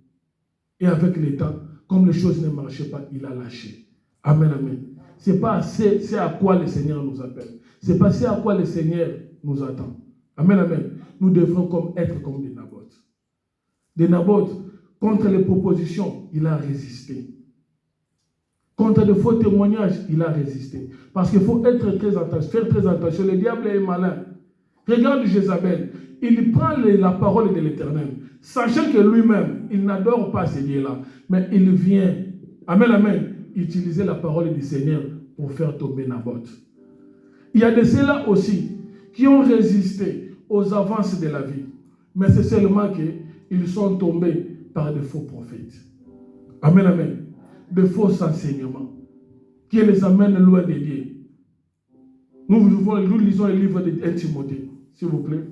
Et avec le temps, comme les choses ne marchaient pas, il a lâché. Amen, amen. C'est pas c'est à quoi le Seigneur nous appelle. C'est pas c'est à quoi le Seigneur nous attend. Amen, amen. Nous devrons être comme des Naboth. Des Naboth, contre les propositions, il a résisté. Contre de faux témoignages, il a résisté. Parce qu'il faut être très attention, faire très attention. Le diable est malin. Regarde Jézabel. Il prend la parole de l'Éternel. sachant que lui-même, il n'adore pas ces dieux-là, mais il vient, amen, amen, utiliser la parole du Seigneur pour faire tomber Naboth. Il y a de ceux-là aussi qui ont résisté aux avances de la vie, mais c'est seulement qu'ils sont tombés par de faux prophètes. Amen, amen. De faux enseignements qui les amènent loin de Dieu. Nous lisons le livre de 1 Timothée, s'il vous plaît.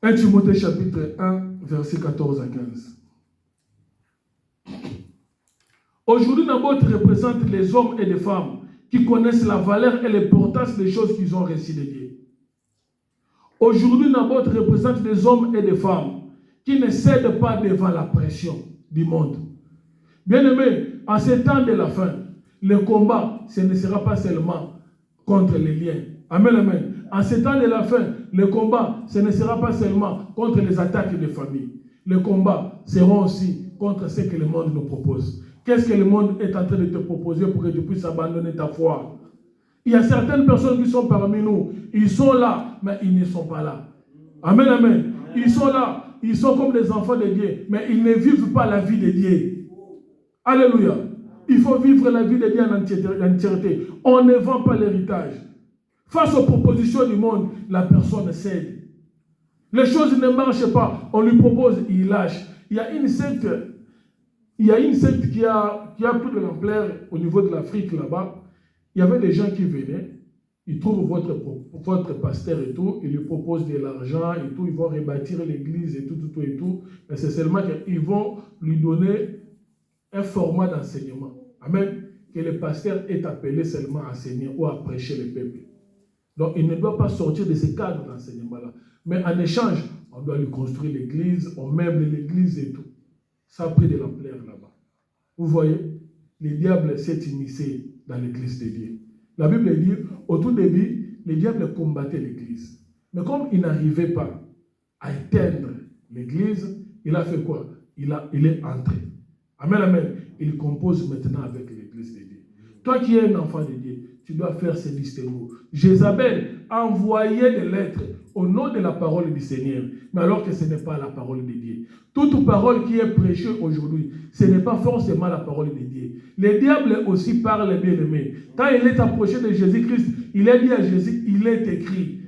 1 Timothée chapitre 1, versets 14 à 15. Aujourd'hui, Naboth représente les hommes et les femmes qui connaissent la valeur et l'importance des choses qu'ils ont reçues de Dieu. Aujourd'hui, Naboth représente des hommes et des femmes qui ne cèdent pas devant la pression du monde. Bien-aimés, en ces temps de la fin, le combat, ce ne sera pas seulement contre les liens. Amen, amen. En ces temps de la fin, le combat, ce ne sera pas seulement contre les attaques des familles. Le combat sera aussi contre ce que le monde nous propose. Qu'est-ce que le monde est en train de te proposer pour que tu puisses abandonner ta foi? Il y a certaines personnes qui sont parmi nous. Ils sont là, mais ils ne sont pas là. Amen, amen. Ils sont là. Ils sont comme des enfants de Dieu, mais ils ne vivent pas la vie de Dieu. Alléluia. Il faut vivre la vie de Dieu en entièreté. On ne vend pas l'héritage. Face aux propositions du monde, la personne cède. Les choses ne marchent pas. On lui propose, il lâche. Il y a une secte qui a pris de l'ampleur au niveau de l'Afrique là-bas. Il y avait des gens qui venaient, ils trouvent votre pasteur et tout, ils lui proposent de l'argent et tout, ils vont rebâtir l'église et tout. Mais c'est seulement qu'ils vont lui donner un format d'enseignement. Amen. Que le pasteur est appelé seulement à enseigner ou à prêcher le peuple. Donc, il ne doit pas sortir de ce cadre d'enseignement-là. Mais en échange, on doit lui construire l'église, on meuble l'église et tout. Ça a pris de l'ampleur là-bas. Vous voyez, le diable s'est immiscé dans l'église de Dieu. La Bible dit, au tout début, le diable combattait l'église. Mais comme il n'arrivait pas à éteindre l'église, il a fait quoi? Il est entré. Amen, amen. Il compose maintenant avec l'église de Dieu. Toi qui es un enfant de Dieu, tu dois faire ce distinguo. Jézabel a envoyé des lettres au nom de la parole du Seigneur, mais alors que ce n'est pas la parole de Dieu. Toute parole qui est prêchée aujourd'hui, ce n'est pas forcément la parole de Dieu. Le diable aussi parle bien-aimé. Quand il est approché de Jésus-Christ, il a dit à Jésus, il est écrit.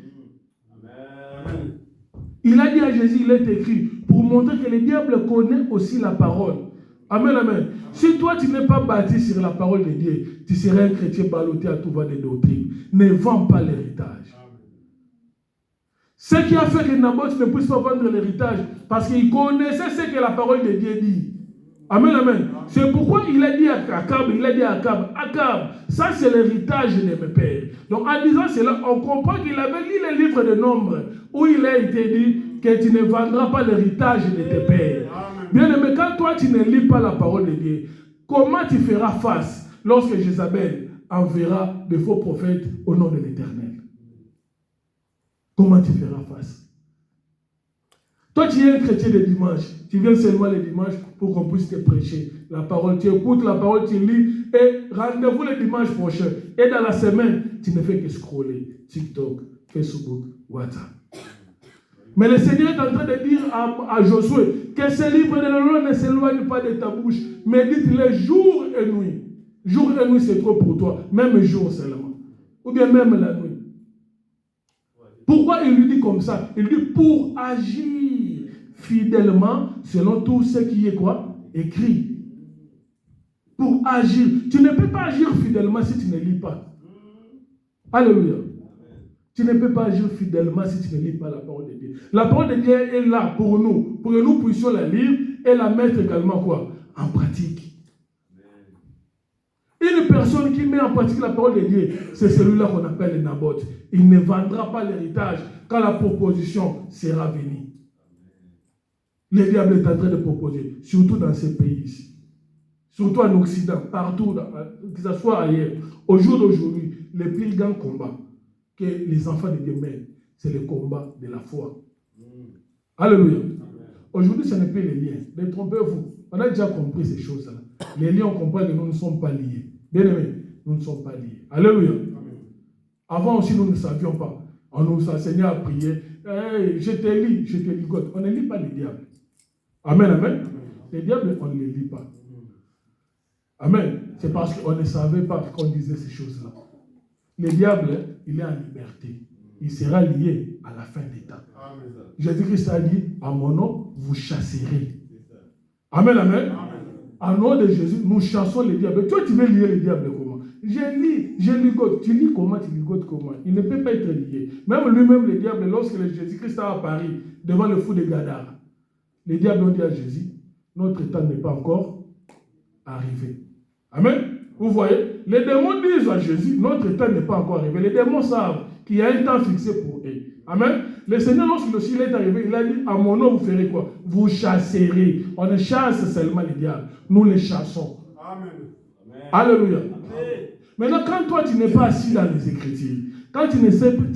Amen. Il a dit à Jésus, il est écrit, pour montrer que le diable connaît aussi la parole. Amen, amen. Si toi, tu n'es pas bâti sur la parole de Dieu, tu serais un chrétien ballotté à tout va des doctrines. Ne vends pas l'héritage. Ce qui a fait que Naboth ne puisse pas vendre l'héritage, parce qu'il connaissait ce que la parole de Dieu dit. Amen, amen. C'est pourquoi il a dit à Akab, Akab, ça c'est l'héritage de mes pères. Donc en disant cela, on comprend qu'il avait lu le livre de Nombres, où il a été dit que tu ne vendras pas l'héritage de tes pères. Bien aimé, quand toi tu ne lis pas la parole de Dieu, comment tu feras face lorsque Jézabel enverra de faux prophètes au nom de l'Éternel? Comment tu feras face? Toi tu es un chrétien de dimanche, tu viens seulement le dimanche pour qu'on puisse te prêcher la parole, tu écoutes la parole, tu lis, et rendez-vous le dimanche prochain. Et dans la semaine, tu ne fais que scroller TikTok, Facebook, WhatsApp. Mais le Seigneur est en train de dire à Josué que ce livre de la loi ne s'éloigne pas de ta bouche. Médite-le jour et nuit. Jour et nuit, c'est trop pour toi. Même jour seulement. Ou bien même la nuit. Pourquoi il lui dit comme ça? Il dit pour agir fidèlement selon tout ce qui est quoi? Écrit. Pour agir. Tu ne peux pas agir fidèlement si tu ne lis pas. Alléluia. Tu ne peux pas agir fidèlement si tu ne lis pas la parole de Dieu. La parole de Dieu est là pour que nous puissions la lire et la mettre également quoi? En pratique. Une personne qui met en pratique la parole de Dieu, c'est celui-là qu'on appelle Naboth. Il ne vendra pas l'héritage quand la proposition sera venue. Le diable est en train de proposer, surtout dans ces pays ici. Surtout en Occident, partout, que ce soit ailleurs. Au jour d'aujourd'hui, le plus grand combat que les enfants de Dieu mènent, c'est le combat de la foi. Alléluia. Aujourd'hui, ce n'est plus les liens. Détrompez-vous. On a déjà compris ces choses-là. Les liens, on comprend que nous ne sommes pas liés. Bien aimés, nous ne sommes pas liés. Alléluia. Avant aussi, nous ne savions pas. On nous enseignait à prier. Hey, je te lis God. On ne lit pas les diables. Amen, amen. Les diables, on ne les lit pas. Amen. C'est parce qu'on ne savait pas qu'on disait ces choses-là. Le diable, il est en liberté. Il sera lié à la fin des temps. Jésus-Christ a dit, à mon nom, vous chasserez. Amen, amen. En nom de Jésus, nous chassons les diables. Toi, tu veux lier les diables comment? Je ligote. Tu lis comment, tu ligotes comment? Il ne peut pas être lié. Même lui-même, le diable, lorsque Jésus-Christ a apparu devant le fou de Gadara, les diables ont dit à Jésus, notre temps n'est pas encore arrivé. Amen. Vous voyez, les démons disent à Jésus, notre temps n'est pas encore arrivé. Les démons savent qu'il y a un temps fixé pour eux. Amen. Le Seigneur, lorsqu'il est arrivé, il a dit, à mon nom, vous ferez quoi? Vous chasserez. On ne chasse seulement les diables. Nous les chassons. Amen. Alléluia. Amen. Maintenant, quand toi, tu n'es pas assis dans les Écritures, quand tu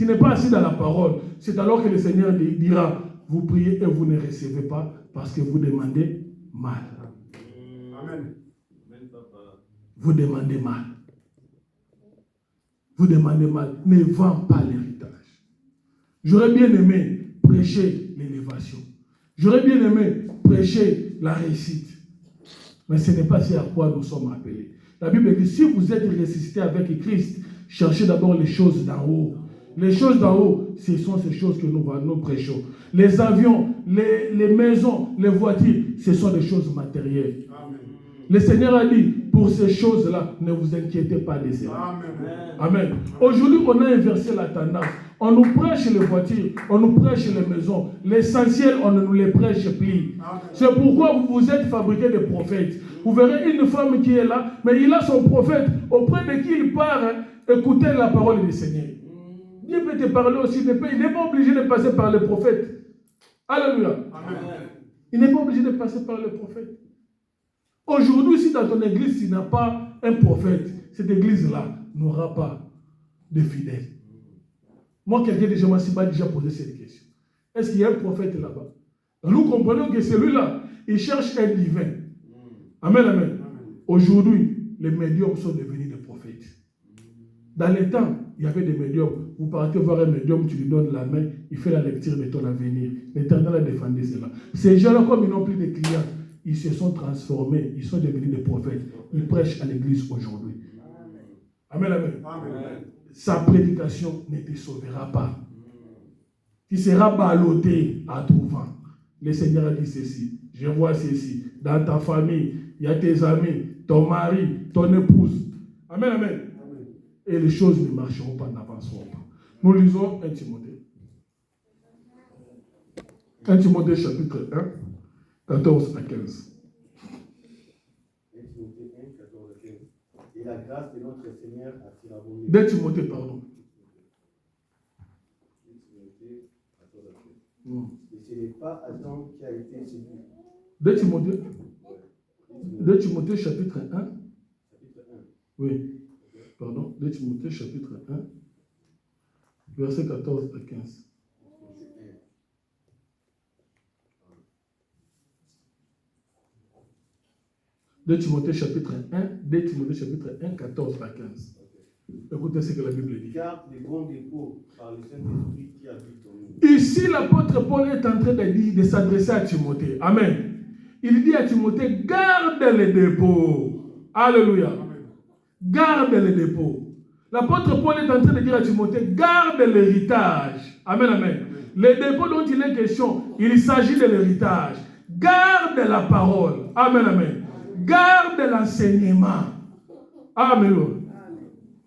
n'es pas assis dans la parole, c'est alors que le Seigneur dira, vous priez et vous ne recevez pas parce que vous demandez mal. Amen. Vous demandez mal. Vous demandez mal. Ne vends pas l'héritage. J'aurais bien aimé prêcher l'élévation. J'aurais bien aimé prêcher la réussite. Mais ce n'est pas ce à quoi nous sommes appelés. La Bible dit, si vous êtes ressuscité avec Christ, cherchez d'abord les choses d'en haut. Les choses d'en haut, ce sont ces choses que nous prêchons. Les avions, les maisons, les voitures, ce sont des choses matérielles. Amen. Le Seigneur a dit, pour ces choses-là, ne vous inquiétez pas de cela. Amen. Amen. Aujourd'hui, on a inversé la tendance. On nous prêche les voitures, on nous prêche les maisons. L'essentiel, on ne nous les prêche plus. C'est pourquoi vous êtes fabriqués de prophètes. Vous verrez une femme qui est là, mais il a son prophète auprès de qui il part écouter la parole du Seigneur. Dieu peut te parler aussi, il n'est pas obligé de passer par le prophète. Alléluia. Amen. Il n'est pas obligé de passer par le prophète. Aujourd'hui, si dans ton église, tu n'as pas un prophète, cette église-là n'aura pas de fidèles. Moi, quelqu'un de chez moi m'a déjà posé cette question. Est-ce qu'il y a un prophète là-bas? Nous comprenons que celui-là, il cherche un divin. Amen, amen. Aujourd'hui, les médiums sont devenus des prophètes. Dans les temps, il y avait des médiums. Vous partez voir un médium, tu lui donnes la main, il fait la lecture de ton avenir. L'Éternel a défendu cela. Ces gens-là, comme ils n'ont plus de clients, ils se sont transformés, ils sont devenus des prophètes. Ils prêchent à l'église aujourd'hui. Amen, amen. Amen. Sa prédication ne te sauvera pas. Tu seras ballotté à tout vent. Le Seigneur a dit ceci. Je vois ceci. Dans ta famille, il y a tes amis, ton mari, ton épouse. Amen, amen. Amen. Et les choses ne marcheront pas, n'avanceront pas. Nous lisons 1 Timothée. 1 Timothée chapitre 1, 14 à 15. 1 Timothée 1, 14 à 15. Et la grâce de notre Seigneur a surabondé. 2 Timothée, pardon. 2 Timothée 14 à 15. Et ce n'est pas Adam qui a été séduit. 2 Timothée. 2 Timothée chapitre 1. Chapitre 1. Oui. Pardon. 2 Timothée chapitre 1. Verset 14 à 15. 2 Timothée chapitre 1, 2 Timothée chapitre 1, 14 à 15. Écoutez ce que la Bible dit. Garde les bons dépôts par le Saint-Esprit qui habite en nous. Ici, l'apôtre Paul est en train de s'adresser à Timothée. Amen. Il dit à Timothée, garde les dépôts. Alléluia. Amen. Garde les dépôts. L'apôtre Paul est en train de dire à Timothée, garde l'héritage. Amen, amen. Les dépôts dont il est question, il s'agit de l'héritage. Garde la parole. Amen, amen. Garde l'enseignement. Amen.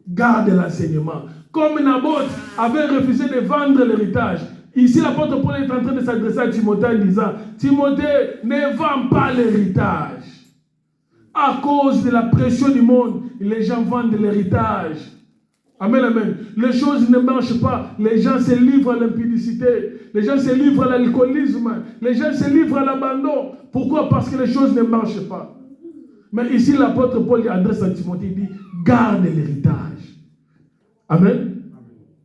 Garde l'enseignement. Comme Naboth avait refusé de vendre l'héritage. Ici, l'apôtre Paul est en train de s'adresser à Timothée en disant, Timothée, ne vends pas l'héritage. À cause de la pression du monde, les gens vendent l'héritage. Amen, amen. Les choses ne marchent pas. Les gens se livrent à l'impudicité. Les gens se livrent à l'alcoolisme. Les gens se livrent à l'abandon. Pourquoi? Parce que les choses ne marchent pas. Mais ici, l'apôtre Paul adresse à Timothée, il dit, garde l'héritage. Amen.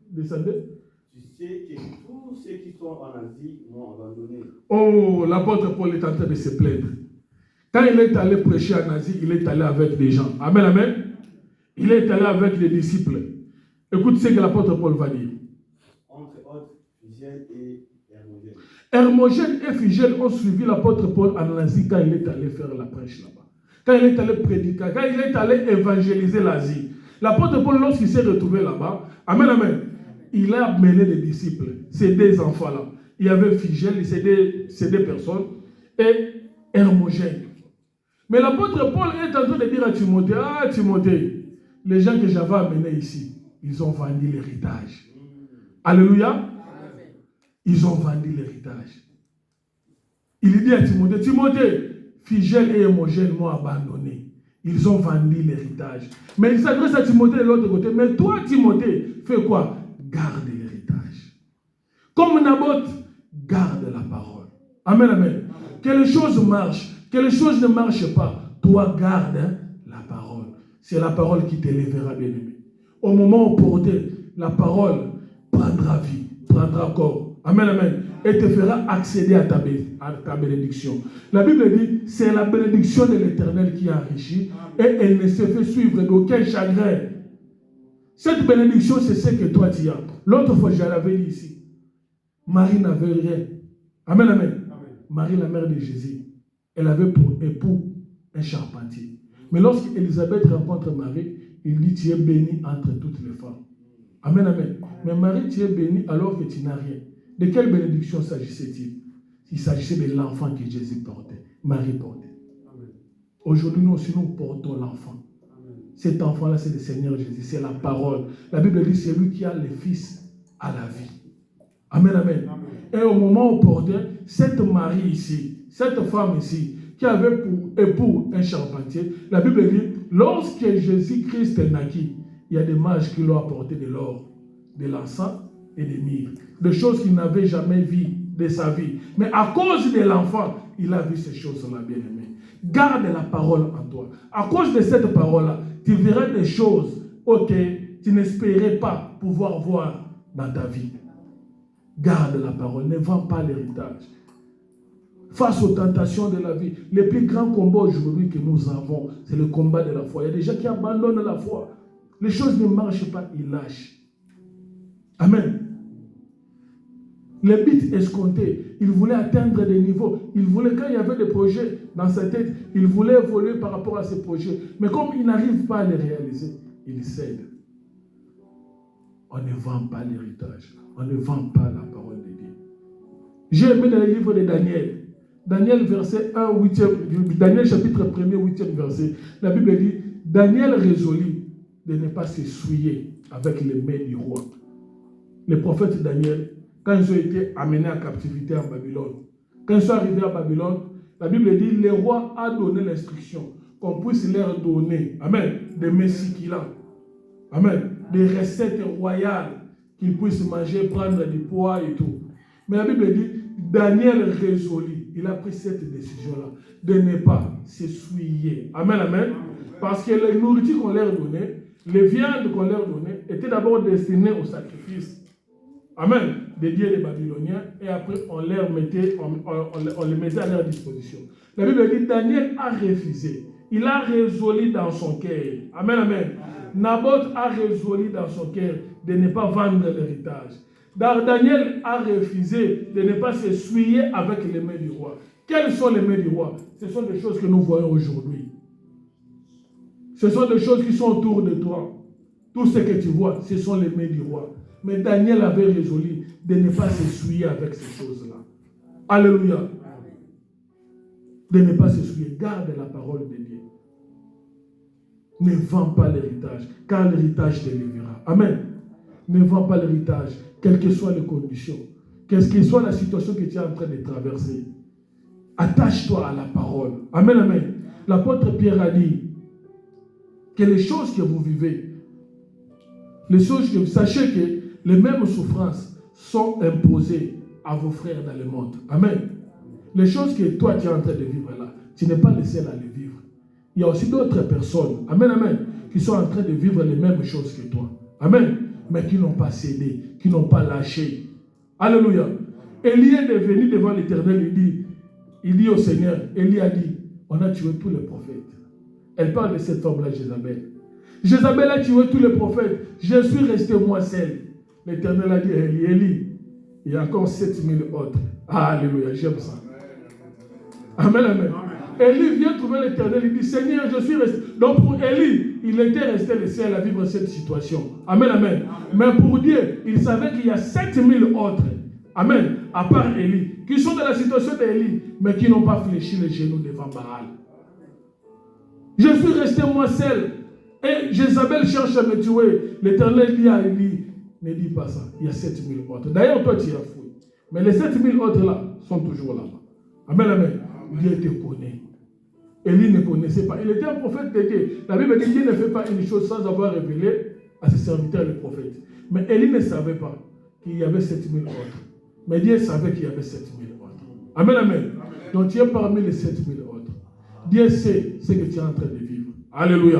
Descendez. Tu sais que tous ceux qui sont en Asie m'ont abandonné. Oh, l'apôtre Paul est en train de se plaindre. Quand il est allé prêcher en Asie, il est allé avec des gens. Amen, amen. Il est allé avec les disciples. Écoute ce que l'apôtre Paul va dire. Entre Phygèle et Hermogène. Hermogène et Phygèle ont suivi l'apôtre Paul en Asie quand il est allé faire la prêche là-bas. Quand il est allé prédiquer, quand il est allé évangéliser l'Asie. L'apôtre Paul, lorsqu'il s'est retrouvé là-bas, amen, amen, il a mené des disciples, ces deux enfants-là. Il y avait Phygèle, ces deux personnes, et Hermogène. Mais l'apôtre Paul est en train de dire à Timothée, ah Timothée, les gens que j'avais amenés ici, ils ont vendu l'héritage. Alléluia. Ils ont vendu l'héritage. Il dit à Timothée, Timothée, Phygèle et Hermogène m'ont abandonné. Ils ont vendu l'héritage. Mais il s'adresse à Timothée de l'autre côté. Mais toi, Timothée, fais quoi? Garde l'héritage. Comme Naboth, garde la parole. Amen, amen. Que les choses marchent, que les choses ne marchent pas. Toi, garde la parole. C'est la parole qui t'élèvera, bien-aimé. Au moment opportun, la parole prendra vie, prendra corps. Amen, amen. Et te fera accéder à ta bénédiction. La Bible dit, c'est la bénédiction de l'Éternel qui enrichit et elle ne se fait suivre d'aucun chagrin. Cette bénédiction, c'est ce que toi tu as. L'autre fois, je l'avais dit ici. Marie n'avait rien. Amen, amen. Marie, la mère de Jésus, elle avait pour époux un charpentier. Mais lorsque Élisabeth rencontre Marie, il dit, tu es bénie entre toutes les femmes. Amen, amen. Mais Marie, tu es bénie alors que tu n'as rien. De quelle bénédiction s'agissait-il? Il s'agissait de l'enfant que Jésus portait, Marie portait. Aujourd'hui, nous aussi, nous portons l'enfant. Cet enfant-là, c'est le Seigneur Jésus, c'est la parole. La Bible dit, c'est lui qui a le Fils à la vie. Amen, amen. Et au moment opportun, cette Marie ici, cette femme ici, qui avait pour époux un charpentier, la Bible dit, lorsque Jésus-Christ naquit, il y a des mages qui lui ont apporté de l'or, de l'encens et des myrrhes. Des choses qu'il n'avait jamais vues de sa vie. Mais à cause de l'enfant, il a vu ces choses-là, bien-aimé. Garde la parole en toi. À cause de cette parole-là, tu verras des choses auxquelles tu n'espérais pas pouvoir voir dans ta vie. Garde la parole. Ne vends pas l'héritage. Face aux tentations de la vie, le plus grand combat aujourd'hui que nous avons, c'est le combat de la foi. Il y a des gens qui abandonnent la foi. Les choses ne marchent pas, ils lâchent. Amen. Le but escompté, il voulait atteindre des niveaux. Il voulait, quand il y avait des projets dans sa tête, il voulait évoluer par rapport à ces projets. Mais comme il n'arrive pas à les réaliser, il cède. On ne vend pas l'héritage. On ne vend pas la parole de Dieu. J'ai aimé dans le livre de Daniel. Daniel, verset 1, 8e, Daniel chapitre 1er, 8e verset. La Bible dit, Daniel résolut de ne pas se souiller avec les mains du roi. Les prophètes Daniel, quand ils ont été amenés en captivité en Babylone, quand ils sont arrivés à Babylone, la Bible dit, le roi a donné l'instruction qu'on puisse leur donner, amen, des messikilans, amen, des recettes royales qu'ils puissent manger, prendre du poids et tout. Mais la Bible dit, Daniel résolut, il a pris cette décision-là, de ne pas se souiller. Amen, amen. Parce que les nourritures qu'on leur donnait, les viandes qu'on leur donnait, étaient d'abord destinées au sacrifice. Amen. Des dieux des Babyloniens. Et après, on les mettait à leur disposition. La Bible dit, Daniel a refusé. Il a résolu dans son cœur. Amen, amen. Naboth a résolu dans son cœur de ne pas vendre l'héritage. Daniel a refusé de ne pas se souiller avec les mains du roi. Quelles sont les mains du roi? Ce sont des choses que nous voyons aujourd'hui. Ce sont des choses qui sont autour de toi. Tout ce que tu vois, ce sont les mains du roi. Mais Daniel avait résolu de ne pas se souiller avec ces choses-là. Alléluia. De ne pas se souiller. Garde la parole de Dieu. Ne vends pas l'héritage, car l'héritage t'élèvera. Amen. Ne vends pas l'héritage, quelles que soient les conditions, quelle que soit la situation que tu es en train de traverser. Attache-toi à la parole. Amen, amen. L'apôtre Pierre a dit que les choses que vous vivez, les choses que vous sachez que les mêmes souffrances sont imposées à vos frères dans le monde. Amen. Les choses que toi tu es en train de vivre là, tu n'es pas le seul à les vivre. Il y a aussi d'autres personnes, amen, amen, qui sont en train de vivre les mêmes choses que toi. Amen. Mais qui n'ont pas cédé, qui n'ont pas lâché. Alléluia. Élie est venu devant l'Éternel, il dit au Seigneur, Élie a dit, on a tué tous les prophètes. Elle parle de cette homme-là, Jézabel. Jézabel a tué tous les prophètes. Je suis resté moi seul. L'Éternel a dit, Élie, il y a encore 7000 autres. Alléluia, j'aime ça. Amen, amen. Élie vient trouver l'Éternel, il dit, Seigneur, je suis resté. Donc pour Élie, il était resté le seul à vivre cette situation. Amen, amen. Mais pour Dieu, il savait qu'il y a 7000 autres. Amen. À part Élie, qui sont dans la situation d'Élie, mais qui n'ont pas fléchi les genoux devant Baal. Je suis resté moi seul. Et Jézabel cherche à me tuer. L'Éternel dit à Élie, ne dis pas ça. Il y a 7000 autres. D'ailleurs, toi, tu as fouillé. Mais les 7000 autres là sont toujours là-bas. Amen, amen. Dieu te connaît. Élie ne connaissait pas. Il était un prophète de Dieu. La Bible dit que Dieu ne fait pas une chose sans avoir révélé à ses serviteurs les prophètes. Mais Élie ne savait pas qu'il y avait 7000 autres. Mais Dieu savait qu'il y avait 7000 autres. Amen, amen. Donc tu es parmi les 7000 autres. Dieu sait ce que tu es en train de vivre. Alléluia.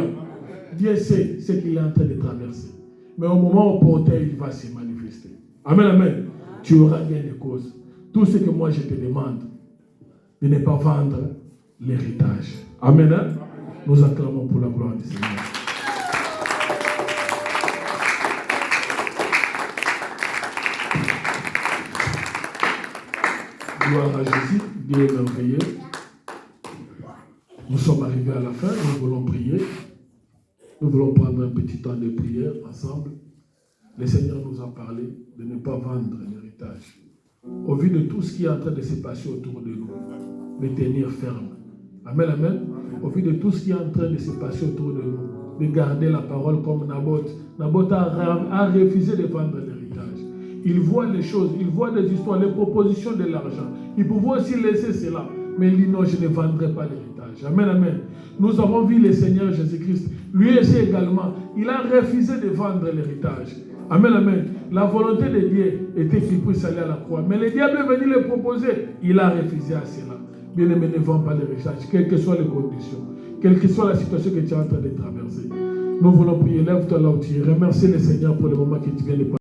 Dieu sait ce qu'il est en train de traverser. Mais au moment opportun, il va se manifester. Amen, amen. Tu auras gain de cause. Tout ce que moi je te demande, de ne pas vendre l'héritage. Amen. Hein? Nous acclamons pour la gloire du Seigneur. Gloire à Jésus, Dieu est merveilleux. Nous sommes arrivés à la fin, nous voulons prier. Nous voulons prendre un petit temps de prière ensemble. Le Seigneur nous a parlé de ne pas vendre l'héritage. Au vu de tout ce qui est en train de se passer autour de nous, de tenir ferme. Amen, amen. Au vu de tout ce qui est en train de se passer autour de nous, de garder la parole comme Naboth. Naboth a refusé de vendre l'héritage. Il voit les choses, il voit des histoires, les propositions de l'argent. Il pouvait aussi laisser cela. Mais il dit non, je ne vendrai pas l'héritage. Amen, amen. Nous avons vu le Seigneur Jésus-Christ. Lui aussi également, il a refusé de vendre l'héritage. Amen, amen. La volonté de Dieu était qu'il puisse aller à la croix. Mais le diable est venu le proposer. Il a refusé à cela. Bien-aimé, ne vends pas l'héritage, quelles que soient les conditions, quelle que soit la situation que tu es en train de traverser. Nous voulons prier. Lève-toi là où tu es. Remercie le Seigneur pour le moment que tu viens de passer.